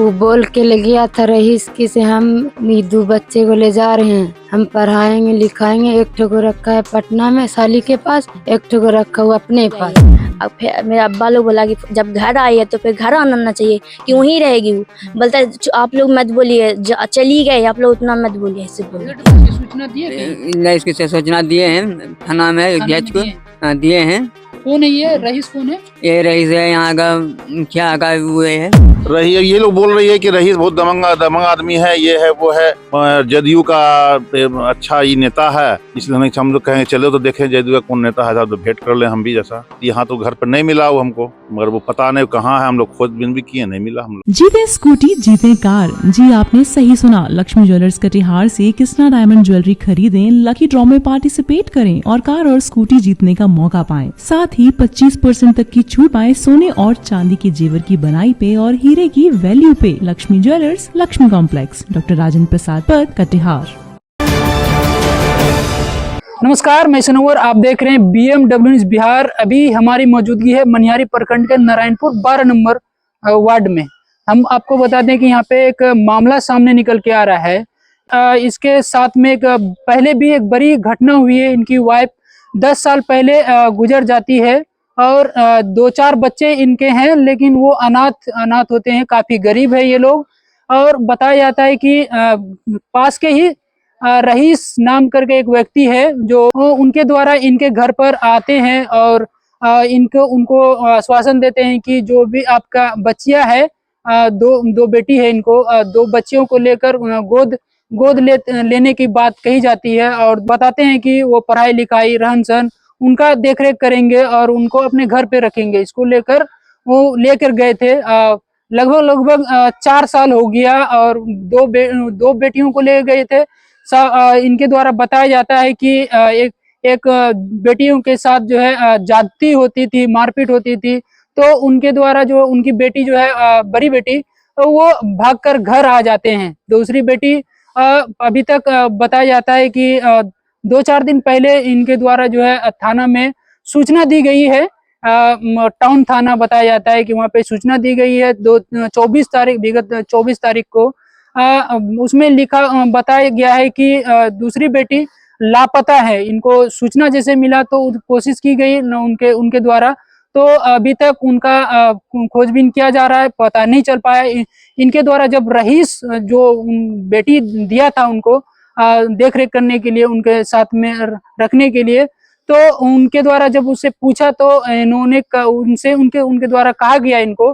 वो बोल के ले गया था रईस की से हम नीदू बच्चे को ले जा रहे हैं, हम पढ़ाएंगे लिखाएंगे। एक ठो को रखा है पटना में साली के पास, एक ठो को रखा हुआ अपने पास। अब फिर मेरा अब्बा लोग बोला कि जब घर आई है तो फिर घर आना चाहिए, कि वहीं रहेगी। वो बोलता है आप लोग मत बोलिए, चली गए आप लोग उतना मत बोलिए, ऐसे बोलिए। सूचना दिए नहीं, इसकी सूचना दिए हैं थाना में, जज को दिए हैं। कौन है ये रईस, कौन है ये रईस है, यहाँ का मुखिया का हुए है। रही ये लोग बोल रही है कि रईस बहुत दमंग आदमी है, ये है वो है, जदयू का अच्छा ये नेता है, इसलिए हम लोग कहेंगे चलो तो देखें जदयू का कौन नेता है, तो भेंट कर ले हम भी। जैसा यहाँ तो घर पर नहीं मिला वो हमको, मगर वो पता नहीं कहाँ है, हम लोग खोजबीन भी किए, नहीं मिला हम लोग। जीते स्कूटी जीते कार, जी आपने सही सुना। लक्ष्मी ज्वेलर्स कटिहार से कृष्णा डायमंड ज्वेलरी खरीदें, लकी ड्रॉ में पार्टिसिपेट करें और कार और स्कूटी जीतने का मौका पाएं। साथ ही 25% तक की छूट पाएं सोने और चांदी के जेवर की बनाई पे और हीरे की वैल्यू पे। Lakshmi jewellers, Lakshmi complex, doctor Rajendra Prasad पर, कटिहार। नमस्कार, मैं सनोवर, आप देख रहे हैं BMW न्यूज़ बिहार। अभी हमारी मौजूदगी है मनिहारी प्रखंड के नारायणपुर 12 नंबर वार्ड में। हम आपको बता दें कि यहाँ पे एक मामला सामने निकल के आ रहा है। इसके साथ में एक पहले भी एक बड़ी घटना हुई है। इनकी वाइफ 10 साल पहले गुजर जाती है और 2-4 बच्चे इनके हैं, लेकिन वो अनाथ होते हैं, काफी गरीब है ये लोग। और बताया जाता है कि पास के ही रईस नाम करके एक व्यक्ति है जो उनके द्वारा इनके घर पर आते हैं और उनको आश्वासन देते हैं कि जो भी आपका बच्चियां है, दो बेटी है इनको, 2 बच्चियों को लेकर गोद लेने की बात कही जाती है। और बताते हैं कि वो पढ़ाई लिखाई रहन सहन उनका देखरेख करेंगे और उनको अपने घर पे रखेंगे। इसको लेकर वो लेकर गए थे। लगभग 4 साल हो गया और 2 बेटियों को ले गए थे। इनके द्वारा बताया जाता है कि एक बेटियों के साथ जो है ज्यादती होती थी, मारपीट होती थी। तो उनके द्वारा जो उनकी बेटी जो है बड़ी बेटी, वो भागकर घर आ जाते हैं। दूसरी बेटी अभी तक बताया जाता है कि 2-4 दिन पहले इनके द्वारा जो है थाना में सूचना दी गई है। टाउन थाना बताया जाता है कि वहाँ पे सूचना दी गई है। विगत 24 तारीख को उसमें बताया गया है कि दूसरी बेटी लापता है। इनको सूचना जैसे मिला तो कोशिश की गई उनके द्वारा, तो अभी तक उनका खोजबीन किया जा रहा है, पता नहीं चल पाया। इनके द्वारा जब रईस जो बेटी दिया था उनको देख रेख करने के लिए, उनके साथ में रखने के लिए, तो उनके द्वारा जब उससे पूछा तो इन्होंने उनके द्वारा कहा गया इनको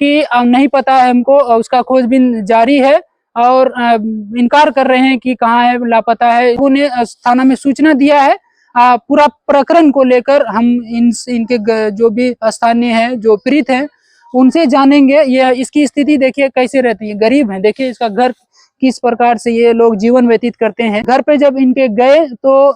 कि नहीं पता है हमको, उसका खोजबीन जारी है और इनकार कर रहे हैं कि कहाँ है, लापता है। उन्होंने थाना में सूचना दिया है। पूरा प्रकरण को लेकर हम इनके जो भी स्थानीय हैं, जो पीड़ित हैं, उनसे जानेंगे। ये इसकी स्थिति देखिए कैसे रहती है, गरीब है। देखिए इसका घर किस प्रकार से ये लोग जीवन व्यतीत करते हैं। घर पे जब इनके गए तो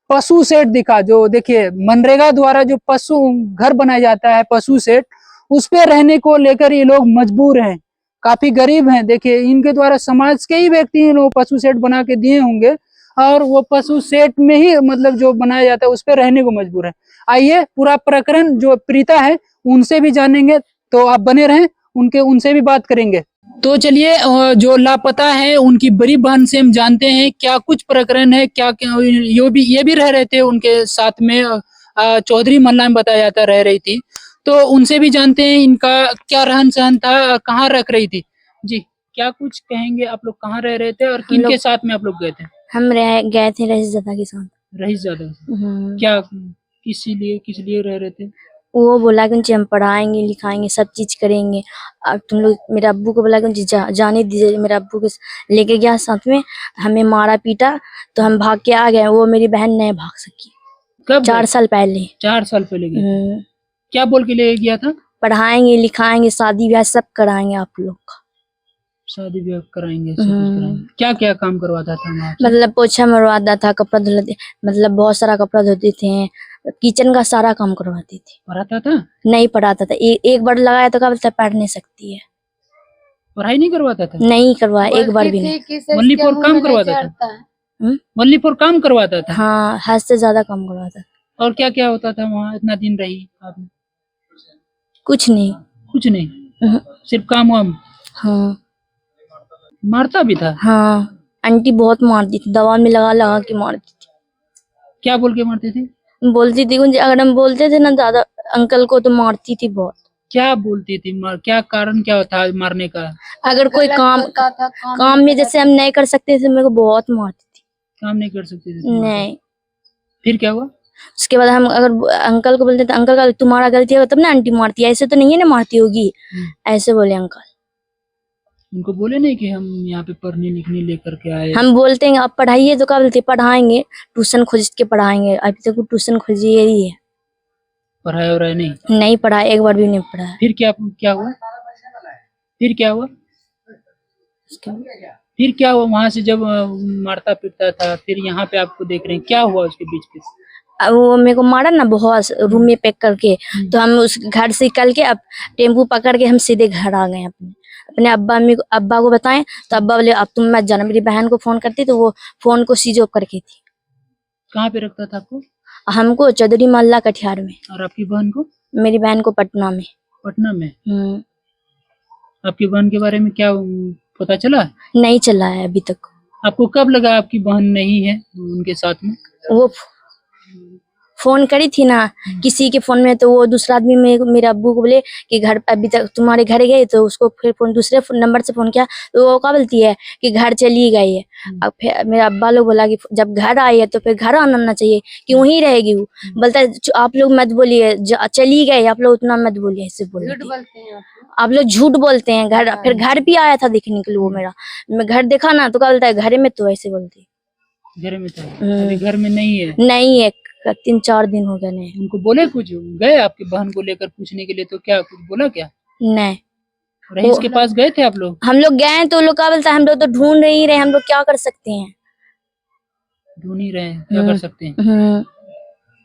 पशु शेड दिखा, जो देखिए मनरेगा द्वारा जो पशु घर बनाया जाता है, पशु शेड, उस पे रहने को लेकर ये लोग मजबूर हैं, काफी गरीब हैं। देखिए इनके द्वारा समाज के ही व्यक्ति लोग पशु शेड बना के दिए होंगे और वो पशु शेड में ही मतलब जो बनाया जाता है उस पे रहने को मजबूर है। आइए पूरा प्रकरण जो पीड़िता है उनसे भी जानेंगे, तो आप बने रहें, उनसे भी बात करेंगे। तो चलिए जो लापता है उनकी बड़ी बहन से हम जानते हैं क्या कुछ प्रकरण है, क्या ये भी रह रहे थे उनके साथ में। चौधरी मोहल्ला में बताया जाता रह रही थी, तो उनसे भी जानते हैं इनका क्या रहन सहन था, कहाँ रख रही थी। जी, क्या कुछ कहेंगे, आप लोग कहाँ रह रहे थे और किन के साथ में आप लोग गए थे? हम गए थे रईसजादा के साथ। रईसजादा क्या, किस लिए रह रहे थे? वो बोला कि हम पढ़ाएंगे लिखाएंगे सब चीज करेंगे। अब तुम लोग, मेरे अब्बू को बोला कि जाने दीजिए। मेरे अब्बू को लेके गया साथ में, हमें मारा पीटा तो हम भाग के आ गए। वो मेरी बहन नहीं भाग सकी। कब? 4 साल पहले। 4 साल पहले गए। क्या बोल के ले गया था? पढ़ाएंगे लिखाएंगे, शादी ब्याह सब कराएंगे आप लोग का। शादी ब्याह कराएंगे, सब कुछ कराएंगे। क्या क्या काम करवाता था? मतलब पोछा मरवाता था, कपड़ा धुलते, मतलब बहुत सारा कपड़ा धोते थे, किचन का सारा काम करवाती थी। पढ़ाता था? नहीं पढ़ाता था। एक बार लगाया तो क्या बोलता, पढ़ नहीं सकती है। पढ़ाई नहीं करवाता था? नहीं करवाया, एक बार भी नहीं। ओनली फॉर काम करवाता था? ओनली फॉर काम करवाता था? हाँ, हद से ज्यादा काम करवाता था। और क्या क्या होता था वहाँ? इतना दिन रही आप? कुछ नहीं। कुछ नहीं, सिर्फ काम वाम? हाँ। मारता भी था? हाँ, आंटी बहुत मारती थी, दवा में लगा लगा के मारती क्या बोल के मारते थे? थी। बोलती थी कुछ, अगर हम बोलते थे ना दादा अंकल को तो मारती थी बहुत। क्या बोलती थी? क्या कारण क्या था मारने का? अगर कोई काम में जैसे हम नहीं कर सकते थे, मेरे को बहुत मारती थी। काम नहीं कर सकते थे तुम? नहीं, फिर क्या हुआ? उसके बाद हम अगर अंकल को बोलते थे, अंकल का तुम्हारा गलती होगा तब ना आंटी मारती है, ऐसे तो नहीं है ना मारती होगी, ऐसे बोले अंकल। उनको बोले नहीं कि हम यहाँ पे पढ़ने लिखने लेकर के आए? हम बोलते हैं आप पढ़ाइए, तो क्या बोलते हैं पढ़ाएंगे, ट्यूशन खोज के पढ़ाएंगे। अभी तक ट्यूशन खोजी ही है, पढ़ाया और नहीं? नहीं पढ़ा, एक बार भी नहीं पढ़ा। फिर क्या हुआ? फिर क्या हुआ? फिर क्या हुआ वहां से जब मारता पीटता था, फिर यहाँ पे आपको देख रहे हैं, क्या हुआ उसके बीच में? अब वो मेरे को मारा ना बहुत, रूम में पैक करके, तो हम उस घर से निकल के अब टेम्पू पकड़ के हम सीधे घर आ गए। अपने अब्बा को बताएं, तो अब्बा बोले अब तुम मत जाना। मेरी बहन को फोन करती तो वो फोन को स्विच ऑफ करके थी। कहाँ पे रखता था आपको? हमको चौधरी मोहल्ला कटिहार में। और आपकी बहन को? मेरी बहन को पटना में। पटना में? आपकी बहन के बारे में क्या पता चला? नहीं चला है अभी तक। आपको कब लगा आपकी बहन नहीं है उनके साथ में? वो फोन करी थी ना किसी के फोन में, तो वो दूसरा आदमी मेरे अब्बू को बोले कि घर अभी तक तुम्हारे घर गए, तो उसको फिर फोन दूसरे नंबर से फोन किया, तो वो क्या बोलती है कि घर चली गई है। अब फिर मेरे अब्बा लोग बोला कि जब घर आई है तो फिर घर आना चाहिए, कि वहीं रहेगी वो। बोलता है आप लोग मत बोलिए चली गई, आप लोग उतना मत बोलिए, ऐसे बोलते हैं आप लोग, झूठ बोलते हैं। घर फिर घर भी आया था देखने के लिए वो मेरा, मैं घर देखा ना तो क्या बोलता है घर में, तो ऐसे बोलती घर में था? अभी घर में नहीं है? नहीं है, 3-4 दिन हो गए। नहीं, उनको बोले कुछ? गए आपकी बहन को लेकर पूछने के लिए, तो क्या कुछ बोला क्या? नहीं। रईस के पास गए थे आप लोग? हम लोग गए तो लोग क्या बोलता है हम लोग तो ढूंढ ही रहे, हम लोग क्या कर सकते हैं? ढूंढ ही रहे हैं, क्या कर सकते हैं?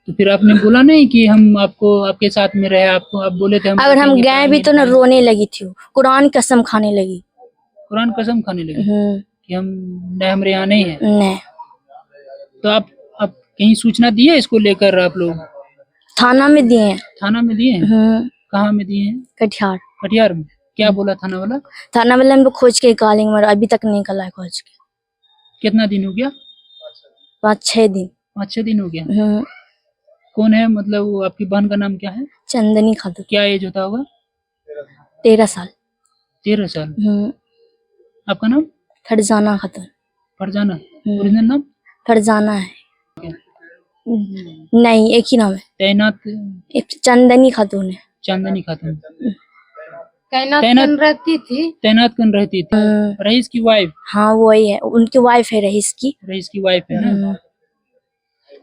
तो फिर आपने बोला नहीं कि हम आपको आपके साथ में रहे? आपको आप बोले थे हम अगर हम गए भी तो ना रोने लगी थी, कुरान कसम खाने लगी। कुरान कसम खाने लगी कि हमारे यहाँ नहीं है? नहीं। तो आप कहीं सूचना दिए इसको लेकर आप लोग? थाना में दिए हैं। थाना में दिए हैं? कहाँ में दिए हैं? कटिहार। कटिहार में? क्या बोला थाना वाला? थाना वाले हमको खोज के निकालेंगे, मगर अभी तक नहीं निकला है खोज के। कितना दिन हो गया? 5-6 दिन। 5-6 दिन हो गया। कौन है, मतलब वो आपकी बहन का नाम क्या है? चंदनी खातून। क्या एज होता होगा? 13 साल। 13 साल। आपका नाम? फरजाना खातून। फरजाना? ओरिजिनल नाम? फरजाना है। नहीं, एक ही नाम है। तैनात? चंदनी खातून है। चांदनी खातून। तैनात रहती थी। तैनात कौन रहती थी? रईस की वाइफ? हाँ वही है, उनकी वाइफ है रईस की। रईस की वाइफ है ना?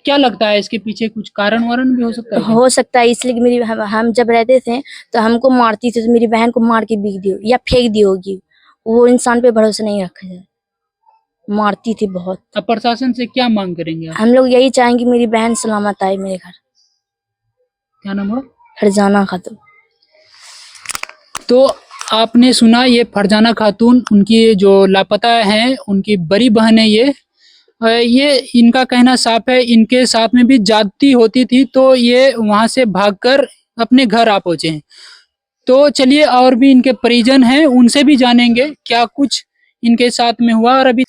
क्या लगता है इसके पीछे कुछ कारण वारण भी हो सकता है? हो सकता है, इसलिए कि मेरी हम जब रहते थे तो हमको मारती थी, तो मेरी बहन को मार के बिक दी या फेंक दी होगी। वो इंसान पे भरोसा नहीं रखा जाए, मारती थी बहुत। अब प्रशासन से क्या मांग करेंगे आप? हम लोग यही चाहेंगे मेरी बहन सलामत आए मेरे घर। क्या नाम हो? फरजाना खातून। तो आपने सुना, ये फरजाना खातून उनकी जो लापता हैं, उनकी बड़ी बहन है ये इनका कहना साफ है, इनके साथ में भी ज्यादती होती थी, तो ये वहां से भागकर अपने घर आ पहुंचे हैं। तो चलिए और भी इनके परिजन हैं, उनसे भी जानेंगे क्या कुछ इनके साथ में हुआ और अभी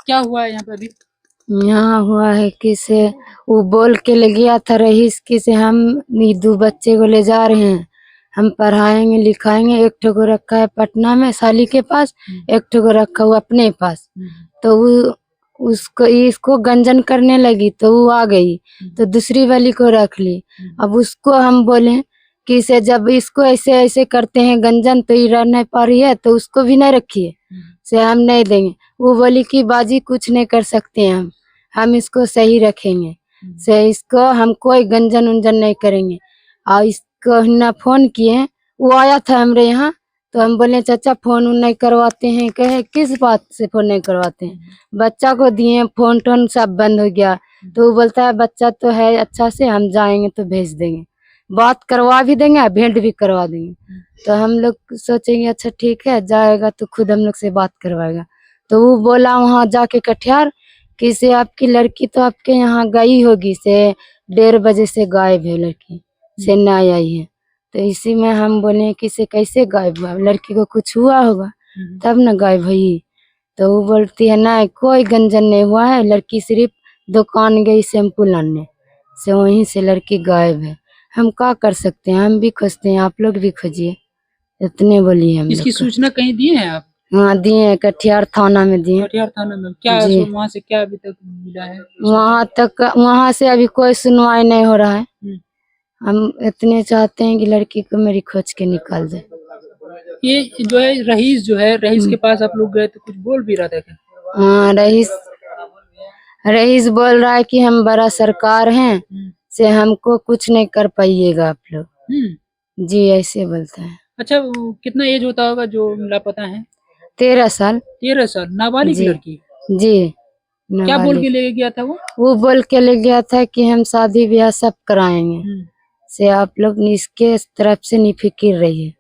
क्या हुआ है यहाँ पे। अभी यहाँ हुआ है कि से वो बोल के ले गया था रईस की से हम नीदू बच्चे को ले जा रहे हैं, हम पढ़ाएंगे लिखाएंगे। एक ठो को रखा है पटना में साली के पास, एक ठो को रखा हुआ अपने पास। तो वो इसको गंजन करने लगी तो वो आ गई, तो दूसरी वाली को रख ली। अब उसको हम बोले कि इसे जब इसको ऐसे ऐसे करते हैं गंजन, तो ये रह नहीं पा रही है, तो उसको भी नहीं रखिए, से हम नहीं देंगे। वो बोली कि बाजी कुछ नहीं कर सकते हम इसको सही रखेंगे, से इसको हम कोई गंजन उंजन नहीं करेंगे। और इसको ना फोन किए, वो आया था हमरे यहाँ, तो हम बोले चाचा फोन नहीं करवाते हैं। कहे किस बात से फोन नहीं करवाते हैं? बच्चा को दिए फोन टोन सब बंद हो गया। तो वो बोलता है बच्चा तो है अच्छा से, हम जाएंगे तो भेज देंगे, बात करवा भी देंगे, भेंट भी करवा देंगे। तो हम लोग सोचेंगे अच्छा ठीक है, जाएगा तो खुद हम लोग से बात करवाएगा। तो वो बोला वहाँ जाके कटिहार कि से आपकी लड़की तो आपके यहाँ गई होगी, से 1:30 बजे से गायब है लड़की, से नहीं आई है। तो इसी में हम बोले कि से कैसे गायब हुआ, लड़की को कुछ हुआ होगा तब न गायब हुई। तो वो बोलती है नहीं कोई गंजन नहीं हुआ है, लड़की सिर्फ दुकान गई शैम्पू लाने से, वहीं से लड़की गायब है। हम क्या कर सकते हैं, हम भी खोजते हैं, आप लोग भी खोजिए, इतने बोलिए हम इसकी लोग को। सूचना कहीं दिए हैं आप? हाँ दिए हैं, कटिहार थाना में दिए। कटिहार थाना में क्या जी। वहाँ से क्या अभी तक मिला है? वहाँ से अभी कोई सुनवाई नहीं हो रहा है। हम्म। हम इतने चाहते हैं कि लड़की को मेरी खोज के निकाल दे। ये जो है रईस के पास आप लोग गए तो कुछ बोल भी रहा था क्या? हाँ रईस बोल रहा है कि हम बड़ा सरकार हैं से हमको कुछ नहीं कर पाइएगा आप लोग। जी ऐसे बोलता है। अच्छा, वो कितना एज होता होगा जो लापता है? 13 साल। 13 साल, नाबालिग जी। लड़की। जी क्या बोल नाबालिग। के ले गया था वो? वो बोल के ले गया था कि हम शादी ब्याह सब कराएंगे से, आप लोग इसके तरफ से निफिकिर रहिए।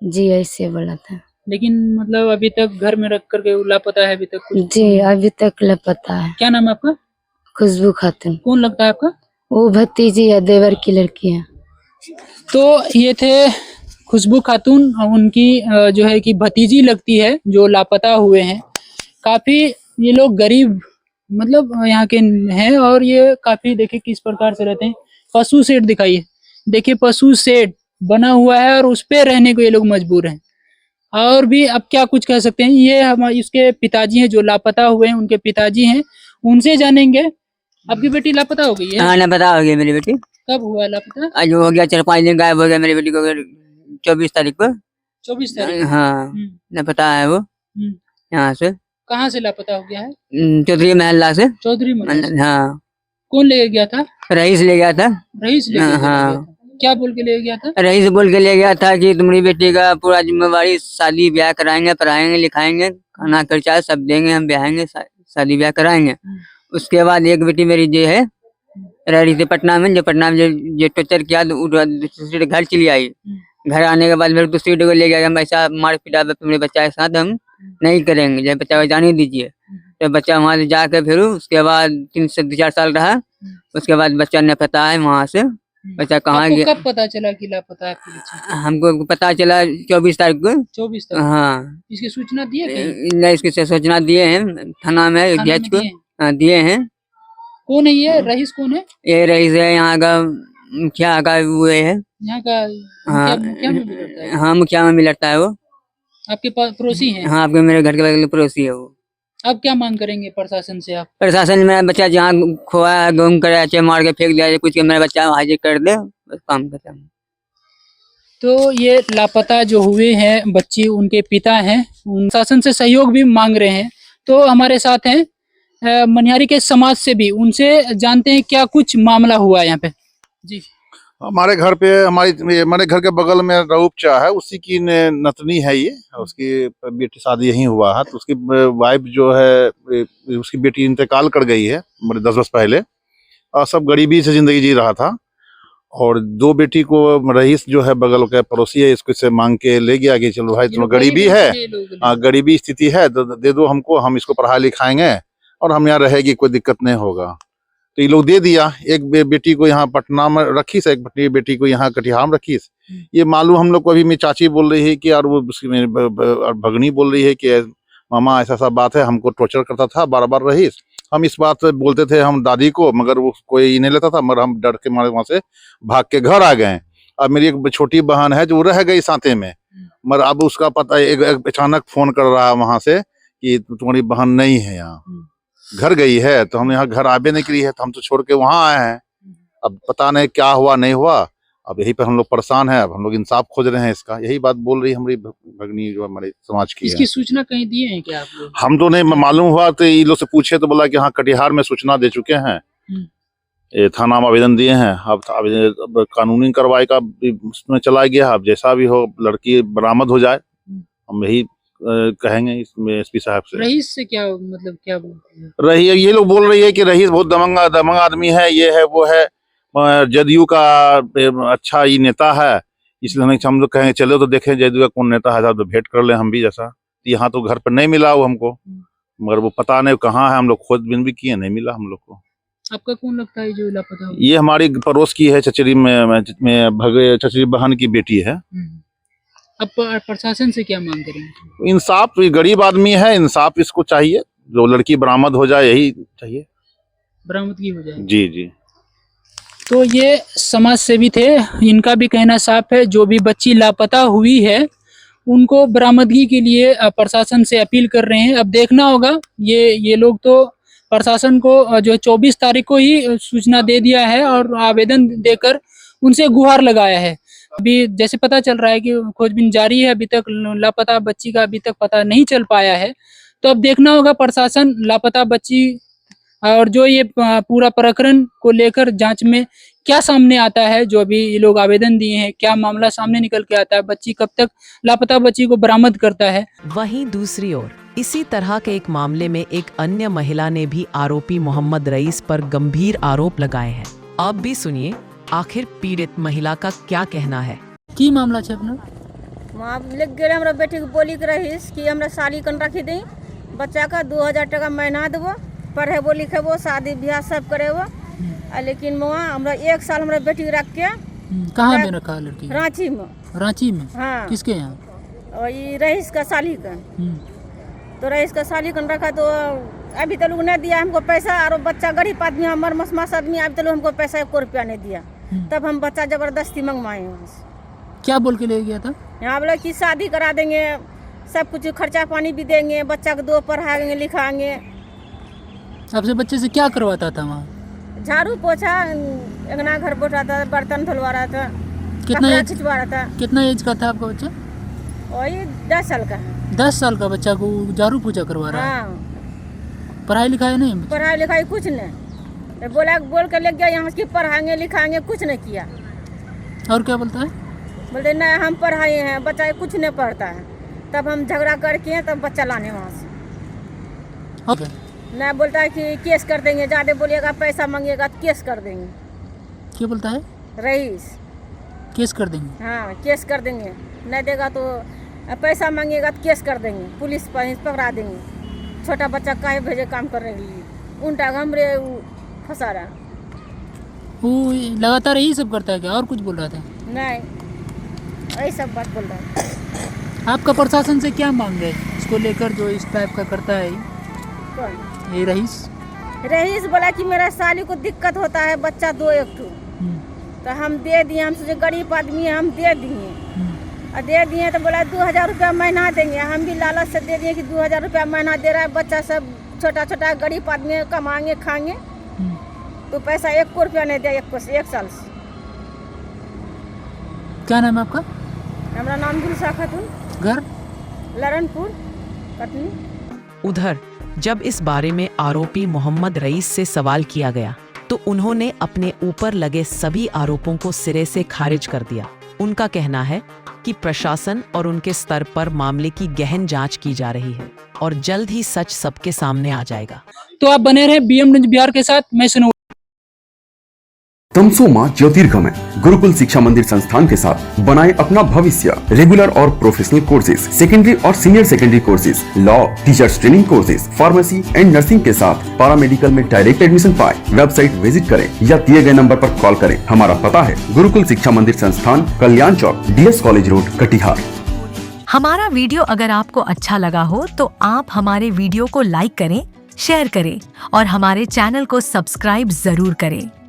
जी ऐसे बोला था। लेकिन मतलब अभी तक घर में रख करके वो लापता है अभी तक कुछ? जी अभी तक लापता है। क्या नाम है आपका? खुशबू खातून। कौन लगता है आपका? वो भतीजी है, देवर की लड़की है। तो ये थे खुशबू खातून, उनकी जो है कि भतीजी लगती है जो लापता हुए हैं। काफी ये लोग गरीब मतलब यहाँ के हैं और ये काफी देखिए किस प्रकार से रहते हैं। पशु शेड दिखाइए, देखिए पशु शेड बना हुआ है और उस पे रहने को ये लोग मजबूर हैं। और भी अब क्या कुछ कह सकते हैं। ये हम इसके पिताजी हैं जो लापता हुए हैं, उनके पिताजी हैं, उनसे जानेंगे। आपकी बेटी लापता हो गई है? हाँ लापता हो गई मेरी बेटी। कब हुआ लापता? आज हो गया 4-5 दिन गायब हो गया मेरी बेटी को, 24 तारीख को। 24 तारीख। हाँ लापता है वो यहाँ से। कहाँ से लापता हो गया है? चौधरी महल्ला से। चौधरी महल्ला। हाँ। कौन ले गया था? रईस ले गया था। रईस ले गया हाँ। था। क्या बोल के ले गया था? रईस बोल के ले गया था कि तुम्हारी बेटी का पूरा जिम्मेवारी, शादी ब्याह कराएंगे, पढ़ाएंगे लिखाएंगे, खाना खर्चा सब देंगे, हम ब्याहेंगे, शादी ब्याह कराएंगे। उसके बाद एक बेटी मेरी जो है रह रही थी पटना में, जो टॉर्चर किया तो दूसरे घर चली आई। घर आने के बाद फिर दूसरी को ले गया, हम ऐसा मार पिटा मेरे बच्चा के साथ हम नहीं करेंगे, जब बच्चा को जाने दीजिए। तो बच्चा वहाँ से जाके फिर उसके बाद 3 से 4 साल रहा। उसके बाद बच्चा ने पता है वहाँ से बच्चा कहाँ गया। कब पता चला कि लापता है आपकी बच्ची? हमको पता चला 24 तारीख को। 24 तारीख। हाँ। इसकी सूचना दिए कहीं? नहीं, इसकी सूचना दिए हैं थाना में, जज को दिए हैं। कौन है ये रईस? कौन है ये? रईस है यहाँ का मुखिया का, वो है यहाँ का। हाँ। मुखिया में भी रहता है? हाँ मुखिया में मिलता है वो। आपके पास पड़ोसी हैं? हाँ आपके मेरे घर के बगल पड़ोसी है वो। अब क्या मांग करेंगे प्रशासन से आप? प्रशासन मेरा बच्चा जहाँ खोआ है, गुम कर मार के फेंक दिया, कुछ मेरा बच्चा हाजिर कर दे, बस काम खत्म। तो ये लापता जो हुए हैं बच्ची, उनके पिता हैं, प्रशासन से सहयोग भी मांग रहे हैं। तो हमारे साथ हैं मनिहारी के समाज से भी, उनसे जानते हैं क्या कुछ मामला हुआ यहाँ पे। जी। हमारे घर के बगल में रऊप चा है, उसी की नतनी है ये। उसकी बेटी शादी यहीं हुआ है, तो उसकी वाइफ जो है, उसकी बेटी इंतकाल कर गई है 10 वर्ष पहले, और सब गरीबी से जिंदगी जी रहा था। और 2 बेटी को रईस जो है बगल का पड़ोसी है, इसको से मांग के ले गया कि चलो भाई चलो गरीबी है, गरीबी स्थिति है तो दे दो हमको, हम इसको पढ़ा लिखाएंगे और हम यहाँ रहेगी, कोई दिक्कत नहीं होगा। तो ये लोग दे दिया। एक बेटी को यहाँ पटना में रखी से, एक बेटी को यहाँ कटिहार में रखी। ये मालूम हम लोग को अभी मेरी चाची बोल रही है कि, और वो उसकी भगनी बोल रही है कि मामा ऐसा सा बात है, हमको टॉर्चर करता था बार बार रईस। हम इस बात से बोलते थे हम दादी को, मगर वो कोई नहीं लेता था, मगर हम डर के मारे वहां से भाग के घर आ गए। अब मेरी एक छोटी बहन है जो रह गई साथे में, मगर अब उसका पता एक अचानक फोन कर रहा है वहां से कि तुम्हारी बहन नहीं है यहाँ, घर गई है। तो हम यहाँ घर आबे नहीं करी है, तो हम तो छोड़ के वहां आए हैं। अब पता नहीं क्या हुआ नहीं हुआ, अब यही पर हम लोग परेशान है। अब हम लोग इंसाफ खोज रहे हैं इसका, यही बात बोल रही हमारी भगनी जो हमारे समाज की इसकी है। सूचना कहीं दिए हैं क्या आप लोग? हम तो नहीं मालूम हुआ, तो ये लोग से पूछे तो बोला कि हाँ कटिहार में सूचना दे चुके हैं, ये थाना में आवेदन दिए हैं। अब कानूनी कार्रवाई का उसमें चला गया। अब जैसा भी हो लड़की बरामद हो जाए, हम यही कहेंगे इसमें एसपी साहब से। रईस से क्या मतलब क्या बोलते हैं? रही ये लोग बोल रही है कि रईस बहुत दमंग आदमी है, ये है वो है, जदयू का अच्छा ये नेता है, इसलिए हम लोग कहें चलो तो देखें जदयू का कौन नेता है, तो भेंट कर ले हम भी जैसा। यहाँ तो घर पर नहीं मिला वो हमको, मगर वो पता नहीं कहाँ है, हम लोग खोजबीन भी किए, नहीं मिला हम लोग को। आपका कौन लगता है जो लापता हो? ये हमारी पड़ोस की है, चचरी में चचरी बहन की बेटी है। अब प्रशासन से क्या मांग करेंगे? इंसाफ, ये गरीब आदमी है, इंसाफ इसको चाहिए, जो लड़की बरामद हो जाए यही चाहिए। बरामदगी हो जाए। जी जी। तो ये समाज सेवी थे, इनका भी कहना साफ है, जो भी बच्ची लापता हुई है उनको बरामदगी के लिए प्रशासन से अपील कर रहे हैं। अब देखना होगा, ये लोग तो प्रशासन को जो 24 तारीख को ही सूचना दे दिया है और आवेदन देकर उनसे गुहार लगाया है। अभी जैसे पता चल रहा है कि खोजबीन जारी है, अभी तक लापता बच्ची का अभी तक पता नहीं चल पाया है। तो अब देखना होगा प्रशासन लापता बच्ची और जो ये पूरा प्रकरण को लेकर जांच में क्या सामने आता है, जो अभी ये लोग आवेदन दिए हैं, क्या मामला सामने निकल के आता है, बच्ची कब तक लापता बच्ची को बरामद करता है। वहीं दूसरी ओर इसी तरह के एक मामले में एक अन्य महिला ने भी आरोपी मोहम्मद रईस पर गंभीर आरोप लगाए हैं। अब भी सुनिए आखिर पीड़ित महिला का क्या कहना है। की मामला है अपना? वहाँ लिख गए हमरा बेटी के बोली के रहीस कि हमरा साली कन रखी दी, बच्चा का 2000 टका महीना देवो, पढ़ेबो लिखेबो, शादी ब्याह सब करेबो। लेकिन वहाँ हमरा 1 साल हमरा बेटी के रख के कहाँ में रखा है लड़की? रांची में। रांची में? हाँ। किसके यहाँ? और ये रईस का साली का। तो रईस का साली कन रखा, तो अभी तक लोग नहीं दिया हमको पैसा, और बच्चा गरीब आदमी, हमारे मसमास आदमी, अभी तक हमको पैसा 1 रुपया नहीं दिया। तब हम बच्चा जबरदस्ती मंगवाए वहाँ से। क्या बोल के ले गया था? यहाँ बोला कि शादी करा देंगे, सब कुछ खर्चा पानी भी देंगे, बच्चा को 2 पढ़ाएंगे लिखाएंगे। आपसे बच्चे से क्या करवाता था वहाँ? झाड़ू पोछा, अंगना घर पोछा था, बर्तन धुलवा रहा था, कपड़ा खिंचवा रहा था। कितना एज का था आपका बच्चा? वही 10 साल का। 10 साल का बच्चा को झाड़ू पोछा करवा रहा है? हाँ। पढ़ाई लिखाई नहीं? पढ़ाई लिखाई कुछ नहीं, बोल के ले गया यहाँ की पढ़ाएंगे लिखाएंगे, कुछ नहीं किया। और क्या बोलता है? बोलते नहीं हम पढ़ाए हैं, बच्चा कुछ नहीं पढ़ता है। तब हम झगड़ा करके तब बच्चा लाने वहाँ से। okay. नहीं बोलता है कि केस कर देंगे, ज़्यादा बोलिएगा पैसा मांगेगा तो केस कर देंगे। क्या बोलता है? रईस केस कर देंगे? हाँ, केस कर देंगे, नहीं देगा तो पैसा मांगेगा तो केस कर देंगे, पुलिस पकड़ा देंगे। छोटा बच्चा काहे भेजे काम करने के लिए, उल्टा हमरे फंसा रहा। वो लगातार यही सब करता है क्या, और कुछ बोल रहा था? नहीं, यही सब बात बोल रहा है। आपका प्रशासन से क्या मांग है इसको लेकर, जो इस टाइप का करता है? कौन? ये रईस। रईस बोला कि मेरा साली को दिक्कत होता है, बच्चा 2 एक ठो, तो हम दे दिए। हम सोचे गरीब आदमी है, हम दे दिए। और दे दिए तो बोला 2000 रुपया महीना देंगे। हम भी लालच से दे दिए कि 2000 रुपया महीना दे रहा है, बच्चा सब छोटा छोटा गरीब आदमी कमाएंगे खाएंगे, तो पैसा 1 रुपया नहीं दिया 1 साल से। क्या नाम है आपका? हमारा नाम गुलशा खातून, घर लरनपुर, कटनी। उधर जब इस बारे में आरोपी मोहम्मद रईस से सवाल किया गया तो उन्होंने अपने ऊपर लगे सभी आरोपों को सिरे से खारिज कर दिया। उनका कहना है कि प्रशासन और उनके स्तर पर मामले की गहन जांच की जा रही है और जल्द ही सच सबके सामने आ जाएगा। तो आप बने रहे BM न्यूज़ बिहार के साथ, मैं सुनो। तमसोमा ज्योतिर्गमय गुरुकुल शिक्षा मंदिर संस्थान के साथ बनाए अपना भविष्य। रेगुलर और प्रोफेशनल कोर्सेज, सेकेंडरी और senior secondary courses, law, teachers training courses, pharmacy and nursing के साथ पैरामेडिकल में डायरेक्ट एडमिशन पाए। वेबसाइट विजिट करें या दिए गए नंबर पर कॉल करें। हमारा पता है गुरुकुल शिक्षा मंदिर संस्थान, कल्याण चौक, DS कॉलेज रोड, कटिहार। हमारा वीडियो अगर आपको अच्छा लगा हो तो आप हमारे वीडियो को लाइक करें, शेयर करें और हमारे चैनल को सब्सक्राइब जरूर करें।